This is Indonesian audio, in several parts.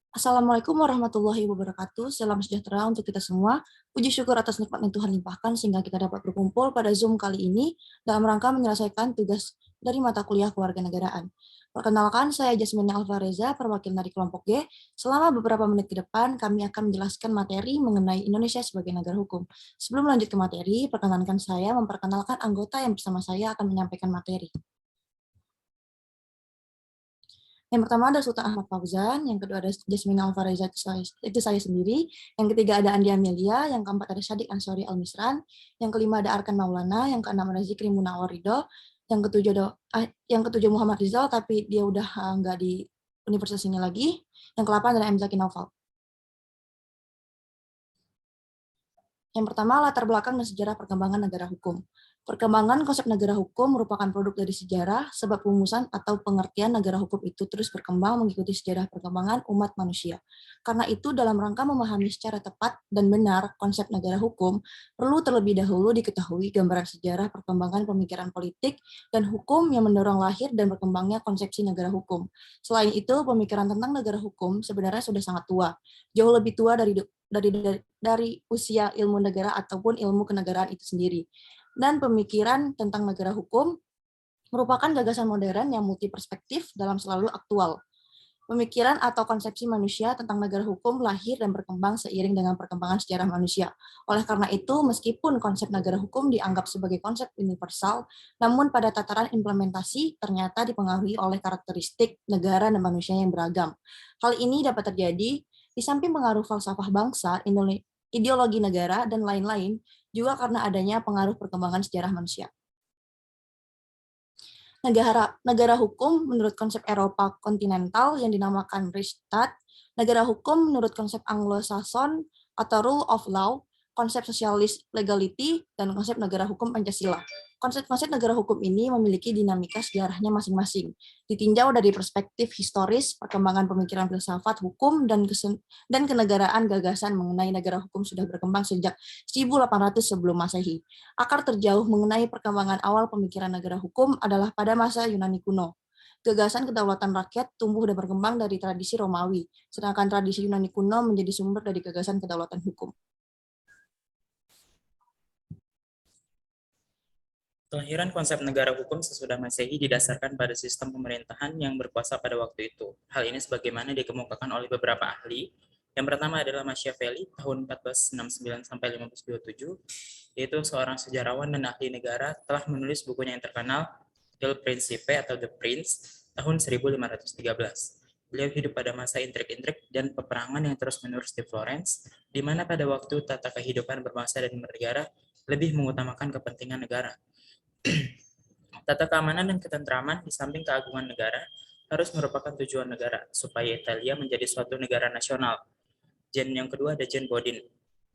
Assalamualaikum warahmatullahi wabarakatuh. Salam sejahtera untuk kita semua. Puji syukur atas nikmat yang Tuhan limpahkan sehingga kita dapat berkumpul pada Zoom kali ini dalam rangka menyelesaikan tugas dari mata kuliah kewarganegaraan. Perkenalkan, saya Jasmine Alvareza, perwakilan dari kelompok G. Selama beberapa menit ke depan, kami akan menjelaskan materi mengenai Indonesia sebagai negara hukum. Sebelum lanjut ke materi, perkenankan saya memperkenalkan anggota yang bersama saya akan menyampaikan materi. Yang pertama ada Sultan Ahmad Fauzan, yang kedua ada Jasmine Alvareza, itu saya sendiri, yang ketiga ada Andi Amelia, yang keempat ada Syadik Ansori Al-Misran, yang kelima ada Arkan Maulana, yang keenam ada Zikri Munawar Ridho, yang ketujuh Muhammad Rizal, tapi dia udah nggak di universitas ini lagi, yang ke-8 adalah M. Zaki Naufal. Yang pertama, latar belakang dan sejarah perkembangan negara hukum. Perkembangan konsep negara hukum merupakan produk dari sejarah, sebab rumusan atau pengertian negara hukum itu terus berkembang mengikuti sejarah perkembangan umat manusia. Karena itu, dalam rangka memahami secara tepat dan benar konsep negara hukum, perlu terlebih dahulu diketahui gambaran sejarah perkembangan pemikiran politik dan hukum yang mendorong lahir dan berkembangnya konsepsi negara hukum. Selain itu, pemikiran tentang negara hukum sebenarnya sudah sangat tua, jauh lebih tua dari usia ilmu negara ataupun ilmu kenegaraan itu sendiri. Dan pemikiran tentang negara hukum merupakan gagasan modern yang multiperspektif dalam selalu aktual. Pemikiran atau konsepsi manusia tentang negara hukum lahir dan berkembang seiring dengan perkembangan sejarah manusia. Oleh karena itu, meskipun konsep negara hukum dianggap sebagai konsep universal, namun pada tataran implementasi ternyata dipengaruhi oleh karakteristik negara dan manusia yang beragam. Hal ini dapat terjadi di samping pengaruh falsafah bangsa, ideologi negara, dan lain-lain, juga karena adanya pengaruh perkembangan sejarah manusia. Negara hukum menurut konsep Eropa kontinental yang dinamakan Rechtsstaat, negara hukum menurut konsep Anglo-Saxon atau rule of law, konsep sosialis legality, dan konsep negara hukum Pancasila. Konsep-konsep negara hukum ini memiliki dinamika sejarahnya masing-masing, ditinjau dari perspektif historis, perkembangan pemikiran filsafat hukum, dan kenegaraan gagasan mengenai negara hukum sudah berkembang sejak 1800 sebelum Masehi. Akar terjauh mengenai perkembangan awal pemikiran negara hukum adalah pada masa Yunani kuno. Gagasan kedaulatan rakyat tumbuh dan berkembang dari tradisi Romawi, sedangkan tradisi Yunani kuno menjadi sumber dari gagasan kedaulatan hukum. Kelahiran konsep negara hukum sesudah Masehi didasarkan pada sistem pemerintahan yang berkuasa pada waktu itu. Hal ini sebagaimana dikemukakan oleh beberapa ahli. Yang pertama adalah Machiavelli tahun 1469 sampai 1527, yaitu seorang sejarawan dan ahli negara telah menulis bukunya yang terkenal Il Principe atau The Prince tahun 1513. Beliau hidup pada masa intrik-intrik dan peperangan yang terus-menerus di Florence, di mana pada waktu tata kehidupan berbangsa dan bernegara lebih mengutamakan kepentingan negara. Tata keamanan dan ketentraman di samping keagungan negara harus merupakan tujuan negara supaya Italia menjadi suatu negara nasional. Yang kedua ada Jane Bodin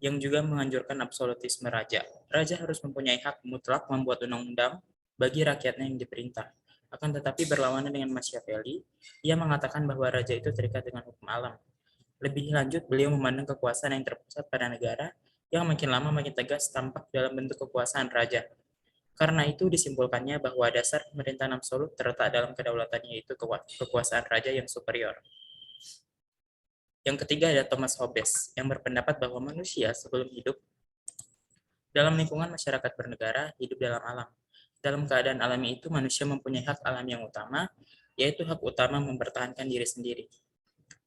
yang juga menganjurkan absolutisme raja. Raja harus mempunyai hak mutlak membuat undang-undang bagi rakyatnya yang diperintah. Akan tetapi berlawanan dengan Machiavelli, ia mengatakan bahwa raja itu terikat dengan hukum alam. Lebih lanjut, beliau memandang kekuasaan yang terpusat pada negara yang makin lama makin tegas tampak dalam bentuk kekuasaan raja. Karena itu disimpulkannya bahwa dasar pemerintahan absolut terletak dalam kedaulatannya, yaitu kekuasaan raja yang superior. Yang ketiga ada Thomas Hobbes yang berpendapat bahwa manusia sebelum hidup dalam lingkungan masyarakat bernegara hidup dalam alam. Dalam keadaan alami itu manusia mempunyai hak alam yang utama, yaitu hak utama mempertahankan diri sendiri.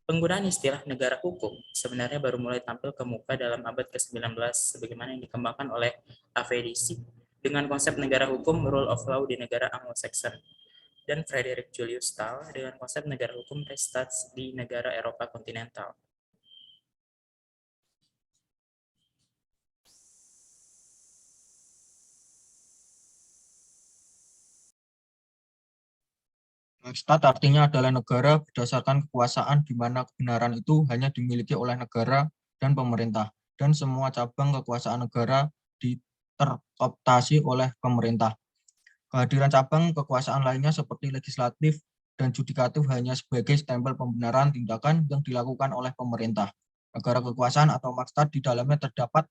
Penggunaan istilah negara hukum sebenarnya baru mulai tampil ke muka dalam abad ke-19 sebagaimana yang dikembangkan oleh Avedisi dengan konsep negara hukum rule of law di negara Anglo-Saxon, dan Frederick Julius Stahl dengan konsep negara hukum Rechtsstaat di negara Eropa kontinental. Rechtsstaat artinya adalah negara berdasarkan kekuasaan di mana kebenaran itu hanya dimiliki oleh negara dan pemerintah, dan semua cabang kekuasaan negara terkooptasi oleh pemerintah. Kehadiran cabang kekuasaan lainnya seperti legislatif dan judikatif hanya sebagai stempel pembenaran tindakan yang dilakukan oleh pemerintah. Negara kekuasaan atau maksud di dalamnya terdapat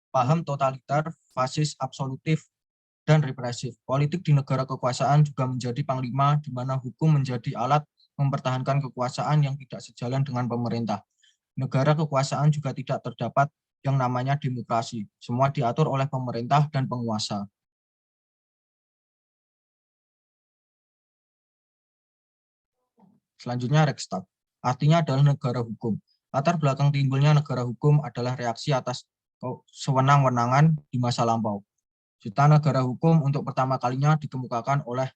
paham totaliter, fasis, absolutif, dan represif. Politik di negara kekuasaan juga menjadi panglima di mana hukum menjadi alat mempertahankan kekuasaan yang tidak sejalan dengan pemerintah. Negara kekuasaan juga tidak terdapat yang namanya demokrasi. Semua diatur oleh pemerintah dan penguasa. Selanjutnya Rechtsstaat. Artinya adalah negara hukum. Latar belakang timbulnya negara hukum adalah reaksi atas sewenang-wenangan di masa lampau. Cita negara hukum untuk pertama kalinya dikemukakan oleh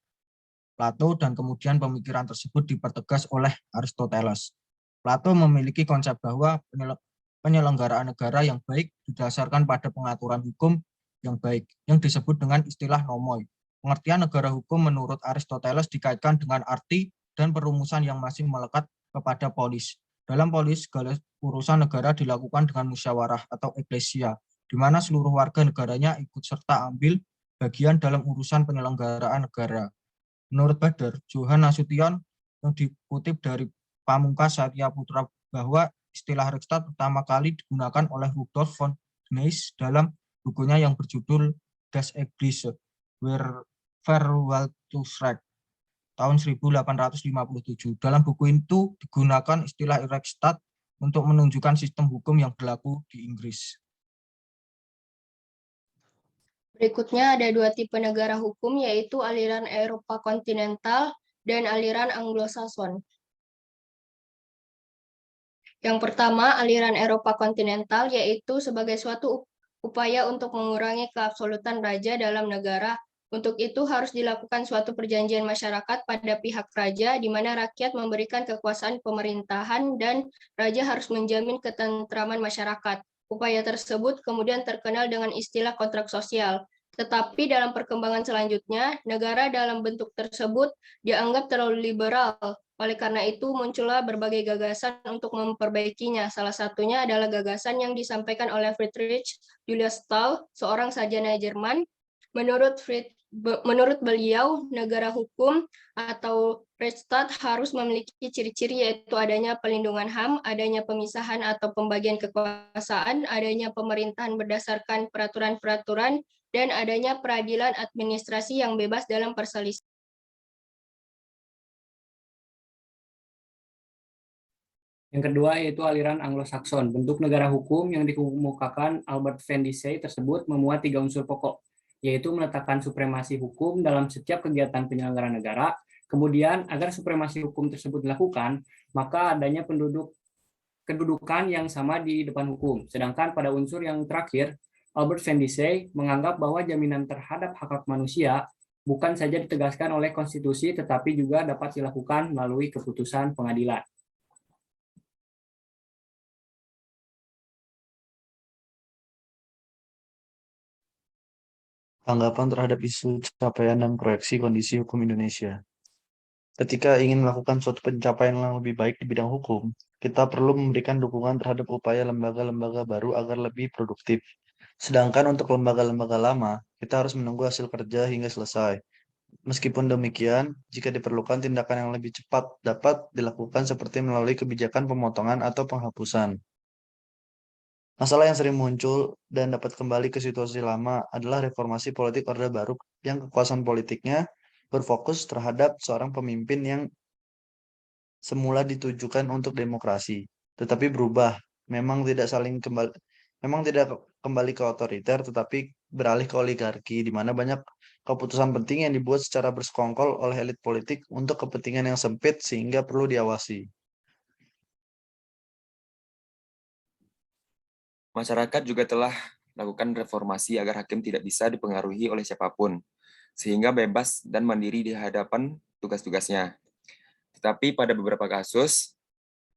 Plato dan kemudian pemikiran tersebut dipertegas oleh Aristoteles. Plato memiliki konsep bahwa penyelenggaraan negara yang baik didasarkan pada pengaturan hukum yang baik, yang disebut dengan istilah nomoi. Pengertian negara hukum menurut Aristoteles dikaitkan dengan arti dan perumusan yang masih melekat kepada polis. Dalam polis, segala urusan negara dilakukan dengan musyawarah atau eklesia, di mana seluruh warga negaranya ikut serta ambil bagian dalam urusan penyelenggaraan negara. Menurut Bader, Johan Nasution yang dikutip dari Pamungkas Satya Putra bahwa istilah Rechtsstaat pertama kali digunakan oleh Rudolf von Kneis dalam bukunya yang berjudul Das Englische Verwaltungsrecht tahun 1857. Dalam buku itu digunakan istilah Rechtsstaat untuk menunjukkan sistem hukum yang berlaku di Inggris. Berikutnya ada dua tipe negara hukum, yaitu aliran Eropa kontinental dan aliran Anglo-Saxon. Yang pertama, aliran Eropa kontinental, yaitu sebagai suatu upaya untuk mengurangi keabsolutan raja dalam negara. Untuk itu harus dilakukan suatu perjanjian masyarakat pada pihak raja, di mana rakyat memberikan kekuasaan pemerintahan dan raja harus menjamin ketentraman masyarakat. Upaya tersebut kemudian terkenal dengan istilah kontrak sosial. Tetapi dalam perkembangan selanjutnya, negara dalam bentuk tersebut dianggap terlalu liberal. Oleh karena itu, muncullah berbagai gagasan untuk memperbaikinya. Salah satunya adalah gagasan yang disampaikan oleh Friedrich Julius Stahl, seorang sarjana Jerman. Menurut beliau, negara hukum atau Rechtsstaat harus memiliki ciri-ciri, yaitu adanya pelindungan HAM, adanya pemisahan atau pembagian kekuasaan, adanya pemerintahan berdasarkan peraturan-peraturan, dan adanya peradilan administrasi yang bebas dalam perselisihan. Yang kedua yaitu aliran Anglo-Saxon. Bentuk negara hukum yang dikemukakan Albert van Dissey tersebut memuat 3 unsur pokok, yaitu meletakkan supremasi hukum dalam setiap kegiatan penyelenggaraan negara. Kemudian, agar supremasi hukum tersebut dilakukan, maka adanya kedudukan yang sama di depan hukum. Sedangkan pada unsur yang terakhir, Albert van Dissey menganggap bahwa jaminan terhadap hak-hak manusia bukan saja ditegaskan oleh konstitusi, tetapi juga dapat dilakukan melalui keputusan pengadilan. Tanggapan terhadap isu capaian dan proyeksi kondisi hukum Indonesia. Ketika ingin melakukan suatu pencapaian yang lebih baik di bidang hukum, kita perlu memberikan dukungan terhadap upaya lembaga-lembaga baru agar lebih produktif. Sedangkan untuk lembaga-lembaga lama, kita harus menunggu hasil kerja hingga selesai. Meskipun demikian, jika diperlukan tindakan yang lebih cepat dapat dilakukan seperti melalui kebijakan pemotongan atau penghapusan. Masalah yang sering muncul dan dapat kembali ke situasi lama adalah reformasi politik Orde Baru yang kekuasaan politiknya berfokus terhadap seorang pemimpin yang semula ditujukan untuk demokrasi, tetapi berubah, memang tidak kembali ke otoriter, tetapi beralih ke oligarki, di mana banyak keputusan penting yang dibuat secara bersekongkol oleh elit politik untuk kepentingan yang sempit sehingga perlu diawasi. Masyarakat juga telah melakukan reformasi agar hakim tidak bisa dipengaruhi oleh siapapun, sehingga bebas dan mandiri di hadapan tugas-tugasnya. Tetapi pada beberapa kasus,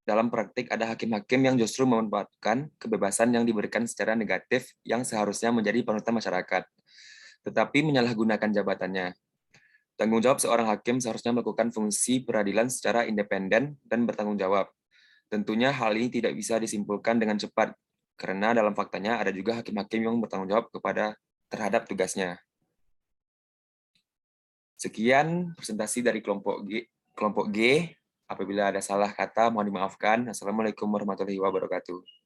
dalam praktik ada hakim-hakim yang justru memanfaatkan kebebasan yang diberikan secara negatif yang seharusnya menjadi panutan masyarakat, tetapi menyalahgunakan jabatannya. Tanggung jawab seorang hakim seharusnya melakukan fungsi peradilan secara independen dan bertanggung jawab. Tentunya hal ini tidak bisa disimpulkan dengan cepat, karena dalam faktanya ada juga hakim-hakim yang bertanggung jawab terhadap tugasnya. Sekian presentasi dari kelompok G. Apabila ada salah kata, mohon dimaafkan. Assalamualaikum warahmatullahi wabarakatuh.